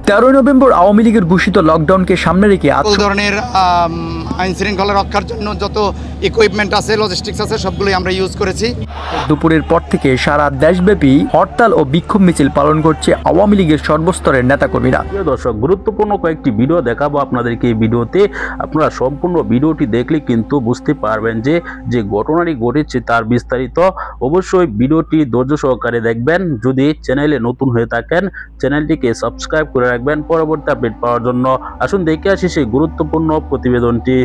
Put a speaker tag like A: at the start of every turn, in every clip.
A: 13 November Awami লীগের ঘোষিত লকডাউনকে সামনে রেখে
B: সকল ধরনের আইন শৃঙ্খলা রক্ষার জন্য যত ইকুইপমেন্ট আছে, লজিস্টিক্স আছে, সবগুলোই আমরা ইউজ করেছি।
A: দুপুরের পর থেকে সারা দেশব্যাপী হরতাল ও বিক্ষোভ মিছিল পালন করছে আওয়ামী লীগের সর্বস্তরের নেতাকর্মীরা।
C: প্রিয় দর্শক, গুরুত্বপূর্ণ কয়েকটি ভিডিও দেখাবো আপনাদেরকে। এই ভিডিওতে আপনারা সম্পূর্ণ ভিডিওটি দেখলে কিন্তু বুঝতে পারবেন যে ঘটনাটি ঘটেছে তার বিস্তারিত। অবশ্যই ভিডিওটি ধৈর্য সহকারে দেখবেন। যদি চ্যানেলে নতুন হয়ে থাকেন চ্যানেলটিকে সাবস্ক্রাইব করে রাখবেন পরবর্তী আপডেট পাওয়ার জন্য। আসুন দেখে আসি সেই গুরুত্বপূর্ণ প্রতিবেদনটি।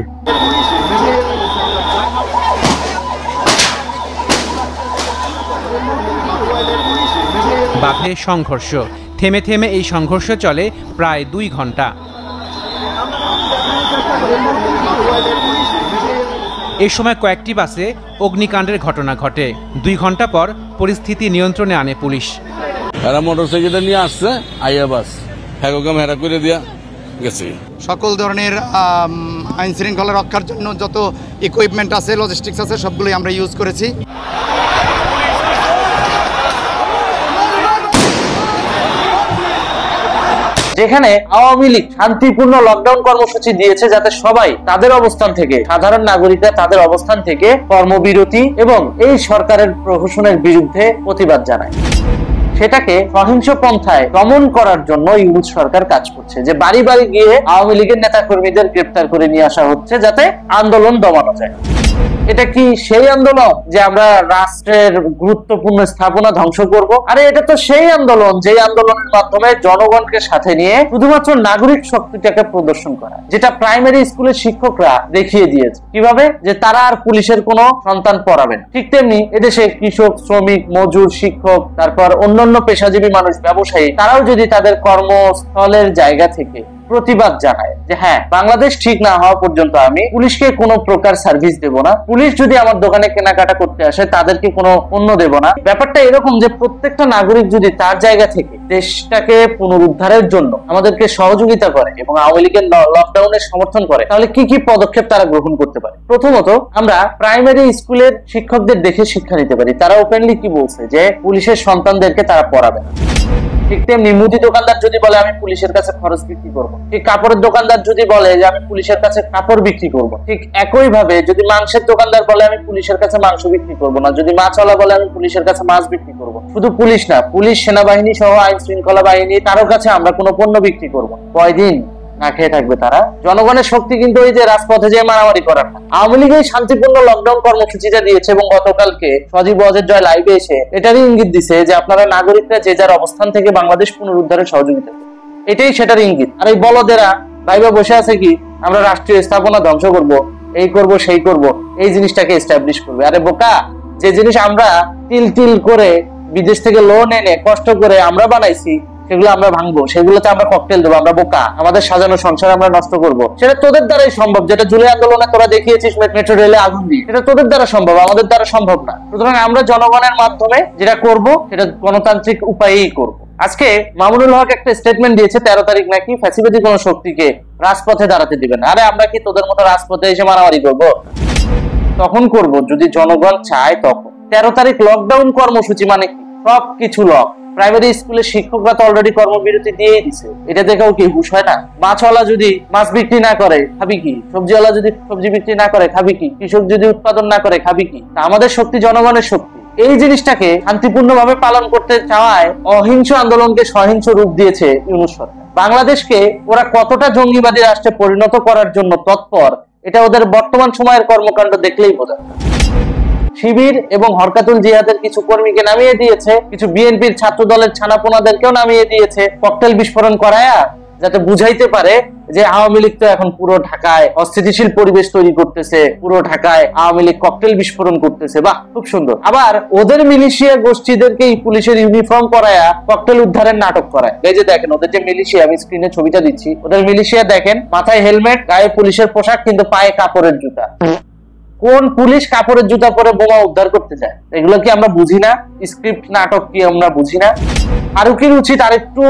D: বাঘে সংঘর্ষ, থেমে থেমে এই সংঘর্ষ চলে প্রায় 2 ঘন্টা। এ সময় কয়েকটি বাসে অগ্নিকাণ্ডের ঘটনা ঘটে। 2 ঘন্টা পর পরিস্থিতি নিয়ন্ত্রণে আনে পুলিশ।
E: এরা মোটরসাইকেলটা নিয়ে আসছে, আইয়া বাস হ্যাগোকাম হেরা করে দিয়া গেছে।
B: সকল ধরনের আইন শৃঙ্খলা রক্ষার জন্য যত ইকুইপমেন্ট আছে, লজিস্টিক্স আছে, সবগুলোই আমরা ইউজ করেছি।
F: যেখানে আওয়ামী লীগ শান্তিপূর্ণ লকডাউন কর্মসূচি দিয়েছে যাতে সবাই তাদের অবস্থান থেকে, সাধারণ নাগরিকরা তাদের অবস্থান থেকে কর্মবিরতি এবং এই সরকারের প্রহসনের বিরুদ্ধে প্রতিবাদ জানায়, সেটাকে সহিংস পন্থায় দমন করার জন্য ইউনূস সরকার কাজ করছে। যে বাড়ি বাড়ি গিয়ে আওয়ামী লীগের নেতা কর্মীদের গ্রেপ্তার করে নিয়ে আসা হচ্ছে যাতে আন্দোলন দমানো যায়। এটা কি সেই আন্দোলন যে আমরা রাষ্ট্রের গুরুত্বপূর্ণ স্থাপনা ধ্বংস করব? আরে এটা তো সেই আন্দোলন যে আন্দোলনের মাধ্যমে জনগণকে সাথে নিয়ে শুধুমাত্র নাগরিক শক্তিটাকে প্রদর্শন করা, যেটা প্রাইমারি স্কুলের শিক্ষকরা দেখিয়ে দিয়েছে কিভাবে যে তারা আর পুলিশের কোনো সন্তান পড়াবে না। ঠিক তেমনি এদেশে কৃষক, শ্রমিক, মজুর, শিক্ষক, তারপর অন্যান্য পেশাজীবী মানুষ, ব্যবসায়ী, তারাও যদি তাদের কর্মস্থলের জায়গা থেকে প্রতিবাদ জানায় যে হ্যাঁ, বাংলাদেশ ঠিক না হওয়া পর্যন্ত আমি পুলিশকে কোনো প্রকার সার্ভিস দেব না, পুলিশ যদি আমার দোকানে কেনাকাটা করতে আসে তাদেরকে কোনো পণ্য দেব না। ব্যাপারটা এরকম যে প্রত্যেকটা নাগরিক যদি তার জায়গা থেকে দেশটাকে পুনরুদ্ধারের জন্য আমাদেরকে সহযোগিতা করে এবং আওয়ামী লীগের লকডাউনের সমর্থন করে, তাহলে কি কি পদক্ষেপ তারা গ্রহণ করতে পারে? প্রথমত, আমরা প্রাইমারি স্কুলের শিক্ষকদের দেখে শিক্ষা নিতে পারি। তারা ওপেনলি কি বলছে যে পুলিশের সন্তানদেরকে তারা পড়াবে না। ঠিক তেমনি মুদি দোকানদার যদি বলে আমি পুলিশের কাছে খরচ বিক্রি করবো, ঠিক কাপড়ের দোকানদার যদি বলে যে আমি পুলিশের কাছে কাপড় বিক্রি করবো, ঠিক একই ভাবে যদি মাংসের দোকানদার বলে আমি পুলিশের কাছে মাংস বিক্রি করবো না, যদি মাছওয়ালা বলে আমি পুলিশের কাছে মাছ বিক্রি করবো, শুধু পুলিশ না, পুলিশ, সেনাবাহিনী সহ আইন শৃঙ্খলা বাহিনী, কারোর কাছে আমরা কোনো পণ্য বিক্রি করবো, কয়দিন না খেয়ে থাকবে তারা? জনগণের শক্তি কিন্তু ওই যে রাজপথে যে মারামারি করার না। আওয়ামী লীগ এই শান্তিপূর্ণ লকডাউন কর্মসূচিটা দিয়েছে এবং গতকালকে সজীব ওয়াজেদ জয় লাইভে এসে এটারই ইঙ্গিত দিছে যে আপনারা নাগরিকরা যে যার অবস্থান থেকে বাংলাদেশ পুনরুদ্ধারে সহযোগিতা করবে, এটাই সেটার ইঙ্গিত। আর এই বলদেরা ভাইবা বসে আছে কি আমরা রাষ্ট্রীয় স্থাপনা ধ্বংস করব, এই করব, সেই করব, এই জিনিসটাকে এস্টাবলিশ করবে। আরে বোকা, যে জিনিস আমরা তিল তিল করে বিদেশ থেকে লোন এনে কষ্ট করে আমরা বানাইছি সেগুলো আমরা ভাঙবো, সেগুলোতে আমরা ককটেল দেবো, আমরা বোকা, আমাদের সাজানো সংসার আমরা নষ্ট করব, সেটা তোদের দ্বারাই সম্ভব। যেটা জুলাই আন্দোলনে তোরা দেখিয়েছিস মেট্রো রেলে আগুন দিয়ে, সেটা তোদের দ্বারা সম্ভব, আমাদের দ্বারা সম্ভব না। সুতরাং আমরা জনগণের মাধ্যমে যেটা করব সেটা গণতান্ত্রিক উপায়েই করব। আজকে মামুনুল হক একটা স্টেটমেন্ট দিয়েছে 13 তারিখ নাকি ফ্যাসিবাদী কোন শক্তিকে রাজপথে দাঁড়াতে দিবেন। আরে আমরা কি তোদের মতো রাজপথে এসে মারামারি করব? তখন করব যদি জনগণ চায় তখন। 13 তারিখ লকডাউন কর্মসূচি মানে কি? সবকিছু লক। প্রাইমারি স্কুলের শিক্ষকরা তো অলরেডি কর্মবিরতি দিয়েই দিছে, এটা দেখেও কি হুশ হয় না? মাছওয়ালা যদি মাছ বিক্রি না করে খাবি কি? সবজিওয়ালা যদি সবজি বিক্রি না করে খাবি কি? কৃষক যদি উৎপাদন না করে খাবি কি? আমাদের শক্তি জনগণের শক্তি। এই জিনিসটাকে শান্তিপূর্ণভাবে পালন করতে চাওয়ায় অহিংস আন্দোলনকে সহিংস রূপ দিয়েছে ইউনূস সরকার। বাংলাদেশকে ওরা কতটা জঙ্গিবাদী রাষ্ট্রে পরিণত করার জন্য তৎপর, এটা ওদের বর্তমান সময়ের কর্মকাণ্ড দেখলেই বোঝা যায়। শিবির এবং হরকাতুল জিহাদের কিছু কর্মীকে নামিয়ে দিয়েছে, কিছু বিএনপির ছাত্র দলের ছানাপোনাদেরকেও নামিয়ে দিয়েছে ককটেল বিস্ফোরণ করায়া, যাতে বুঝাইতে পারে যে আওয়ামী লীগ তো এখন পুরো ঢাকায় অস্থিতিশীল পরিবেশ তৈরি করতেছে, পুরো ঢাকায় আওয়ামী লীগ ককটেল বিস্ফোরণ করতেছে। বাহ, খুব সুন্দর। আবার ওদের মিলিশিয়া গোষ্ঠীদেরকে পুলিশের ইউনিফর্ম পরায়া ককটেল উদ্ধারের নাটক করায়। এই যে দেখেন ওদের যে মিলিশিয়া, আমি স্ক্রিনে ছবিটা দিচ্ছি, ওদের মিলিশিয়া দেখেন, মাথায় হেলমেট, গায়ে পুলিশের পোশাক, কিন্তু পায়ে কাপড়ের জুতা। কোন পুলিশ কাপড়ের জুতা পরে বোমা উদ্ধার করতে যায়? এগুলো কি আমরা বুঝি না? স্ক্রিপ্ট নাটক কি আমরা বুঝি না? ফারুকের উচিত আরেকটু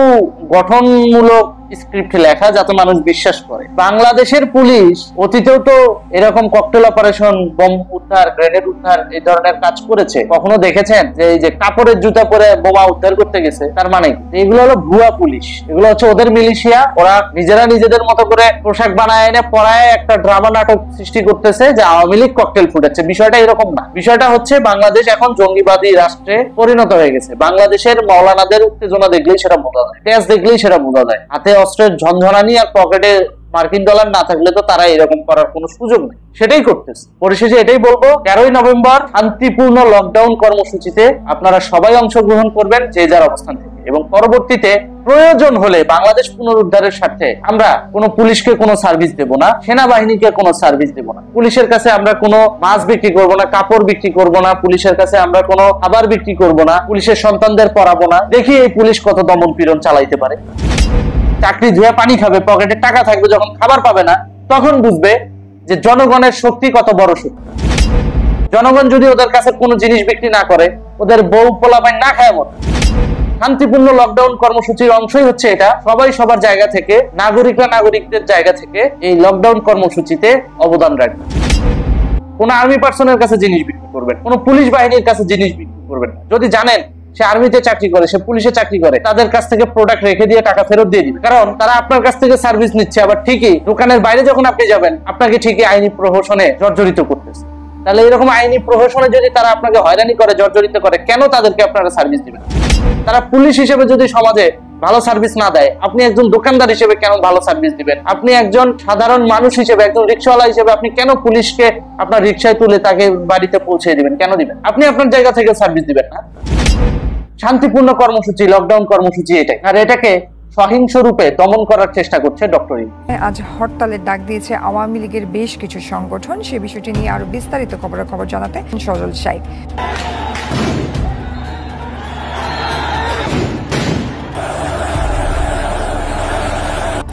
F: গঠনমূলক স্ক্রিপ্ট লেখা যাতে মানুষ বিশ্বাস করে। বাংলাদেশের পুলিশ অতীতেও তো এরকম ককটেল অপারেশন, বোম উদ্ধার, গ্রেনেড উদ্ধার এই ধরনের কাজ করেছে। কখনো দেখেছেন যে এই যে কাপড়ের জুতা পরে বোমা উদ্ধার করতে গেছে? তার মানে এগুলো হলো ভুয়া পুলিশ, এগুলো হচ্ছে ওদের মিলিশিয়া। ওরা নিজেরা নিজেদের মতো করে পোশাক বানায় এনে পড়ায় একটা ড্রামা নাটক সৃষ্টি করতেছে যে আওয়ামী লীগ ককটেল ফুটাচ্ছে। বিষয়টা এরকম না। বিষয়টা হচ্ছে বাংলাদেশ এখন জঙ্গিবাদী রাষ্ট্রে পরিণত হয়ে গেছে। বাংলাদেশের মাওলানাদের উত্তেজনা দেখলেই সেটা বোঝা যায়, তেজ দেখলেই সেটা বোঝা যায়। হাতে অস্ত্রের ঝনঝনানি আর পকেটে মার্কিন ডলার না থাকলে তো তারা এরকম করার কোনো সুযোগ নেই, সেটাই করতেছে। পরিশেষে এটাই বলবো, 13ই নভেম্বর শান্তিপূর্ণ লকডাউন কর্মসূচিতে আপনারা সবাই অংশগ্রহণ করবেন যে যার অবস্থান থেকে, এবং পরবর্তীতে প্রয়োজন হলে বাংলাদেশ পুনরুদ্ধারের স্বার্থে আমরা কোনো পুলিশকে কোনো সার্ভিস দেব না, সেনাবাহিনীকে কোনো সার্ভিস দেব না, পুলিশের কাছে আমরা কোনো মাছ বিক্রি করব না, কাপড় বিক্রি করব না, পুলিশের কাছে আমরা কোনো খাবার বিক্রি করব না, পুলিশের সন্তানদের পড়াবো না। দেখি এই পুলিশ কত দমন পীড়ন চালাইতে পারে। চাকরি ধুয়ে পানি খাবে, পকেটে টাকা থাকবে, যখন খাবার পাবে না তখন বুঝবে যে জনগণের শক্তি কত বড় শক্তি। জনগণ যদি ওদের কাছে কোনো জিনিস বিক্রি না করে, ওদের বউ পোলাপাইন না খায় মত। শান্তিপূর্ণ লকডাউন কর্মসূচির অংশই হচ্ছে এটা। সবাই সবার জায়গা থেকে, নাগরিকরা নাগরিকদের জায়গা থেকে এই লকডাউন কর্মসূচিতে অবদান রাখবে। কোন আর্মি পার্সনের কাছে জিনিস বিক্রি করবেন, কোন পুলিশ বাহিনীর কাছে জিনিস বিক্রি করবেন। যদি জানেন সে আর্মিতে চাকরি করে, সে পুলিশে চাকরি করে, তাদের কাছ থেকে প্রোডাক্ট রেখে দিয়ে টাকা ফেরত দিয়ে দিবে, কারণ তারা আপনার কাছ থেকে সার্ভিস নিচ্ছে। আবার ঠিকই দোকানের বাইরে যখন আপনি যাবেন, আপনাকে ঠিকই আইনি প্রহসনে জর্জরিত করতেছে। তাহলে এরকম আইনি প্রহসনে যদি তারা আপনাকে হয়রানি করে, জর্জরিত করে, কেন তাদেরকে আপনারা সার্ভিস দিবেন? তারা পুলিশ হিসেবে যদি সমাজে ভালো সার্ভিস না দেয়, আপনি একজন দোকানদার হিসেবে কেন ভালো সার্ভিস দিবেন? আপনি একজন সাধারণ মানুষ হিসেবে, একজন রিক্সাওয়ালা হিসেবে আপনি কেন পুলিশকে আপনার রিক্সায় তুলে তাকে বাড়িতে পৌঁছে দিবেন? কেন দিবেন? আপনি আপনার জায়গা থেকে সার্ভিস দিবেন না। শান্তিপূর্ণ কর্মসূচি, লকডাউন কর্মসূচি এটাই, আর এটাকে সহিংস রূপে দমন করার চেষ্টা করছে ডক্টর ইউনূস।
G: আজ হরতালের ডাক দিয়েছে আওয়ামী লীগের বেশ কিছু সংগঠন। সে বিষয়টি নিয়ে আরো বিস্তারিত খবর জানাতে সজল শাইখ।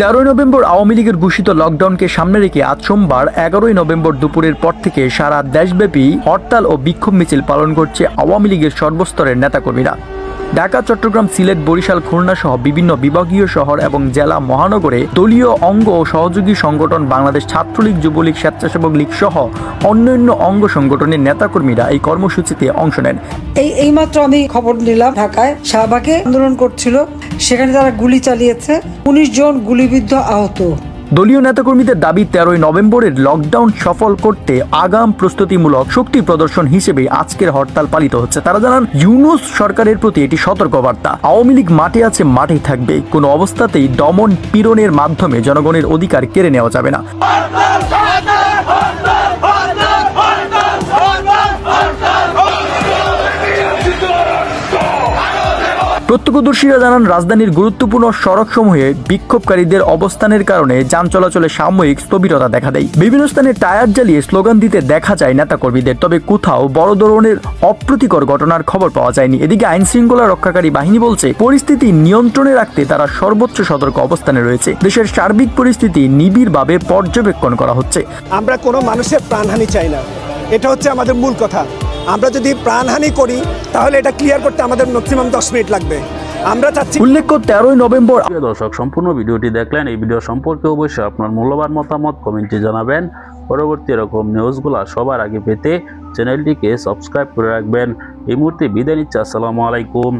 A: 13ই নভেম্বর আওয়ামী লীগের ঘোষিত লকডাউনকে সামনে রেখে আজ সোমবার 11ই নভেম্বর দুপুরের পর থেকে সারা দেশব্যাপী হরতাল ও বিক্ষোভ মিছিল পালন করছে আওয়ামী লীগের সর্বস্তরের নেতাকর্মীরা। ঢাকা, চট্টগ্রাম, সিলেট, বরিশাল, খুলনা সহ বিভিন্ন বিভাগীয় শহর এবং জেলা মহানগরে দলীয় অঙ্গ ও সহযোগী সংগঠন বাংলাদেশ ছাত্রলীগ, যুবলীগ, স্বেচ্ছাসেবক লীগ সহ অন্যান্য অঙ্গ সংগঠনের নেতাকর্মীরা এই কর্মসূচিতে অংশ নেন।
H: এইমাত্র আমি খবর নিলাম, ঢাকায় শাহবাগে আন্দোলন করছিল, সেখানে তারা গুলি চালিয়েছে, 19 জন গুলিবিদ্ধ আহত।
A: দলীয় নেতাকর্মীদের দাবি 13ই নভেম্বরের লকডাউন সফল করতে আগাম প্রস্তুতিমূলক শক্তি প্রদর্শন হিসেবে আজকের হরতাল পালিত হচ্ছে। তারা জানান, ইউনূস সরকারের প্রতি এটি সতর্কবার্তা। আওয়ামী লীগ মাঠে আছে, মাঠেই থাকবে। কোনো অবস্থাতেই দমন পীড়নের মাধ্যমে জনগণের অধিকার কেড়ে নেওয়া যাবে না। প্রত্যক্ষদর্শীরা জানান, রাজধানীর গুরুত্বপূর্ণ সড়কসমূহে বিক্ষোভকারীদের অবস্থানের কারণে যান চলাচলে সাময়িক স্থবিরতা দেখা দেয়। বিভিন্ন স্থানে টায়ার জ্বালিয়ে স্লোগান দিতে দেখা যায় নেতাকর্মীদের, তবে কোথাও বড় ধরনের অপ্রীতিকর ঘটনার খবর পাওয়া যায়নি। এদিকে আইন শৃঙ্খলা রক্ষাকারী বাহিনী বলছে, পরিস্থিতি নিয়ন্ত্রণে রাখতে তারা সর্বোচ্চ সতর্ক অবস্থানে রয়েছে। দেশের সার্বিক পরিস্থিতি নিবিড়ভাবে পর্যবেক্ষণ করা হচ্ছে।
I: আমরা কোনো মানুষের প্রাণহানি চাই না, এটা হচ্ছে আমাদের মূল কথা। আমরা যদি প্রাণহানি করি তাহলে এটা ক্লিয়ার করতে আমাদের ম্যাক্সিমাম 10 মিনিট লাগবে। আমরা চাচ্ছি,
A: উল্লেখ্য 13ই নভেম্বর।
C: দর্শক, সম্পূর্ণ ভিডিওটি দেখলেন। এই ভিডিও সম্পর্কে অবশ্যই আপনার মূল্যবান মতামত কমেন্টে জানাবেন। পরবর্তী এরকম নিউজগুলো সবার আগে পেতে চ্যানেলটিকে সাবস্ক্রাইব করে রাখবেন। এই মুহূর্তে বিদায় নিচ্ছি। আসসালামু আলাইকুম।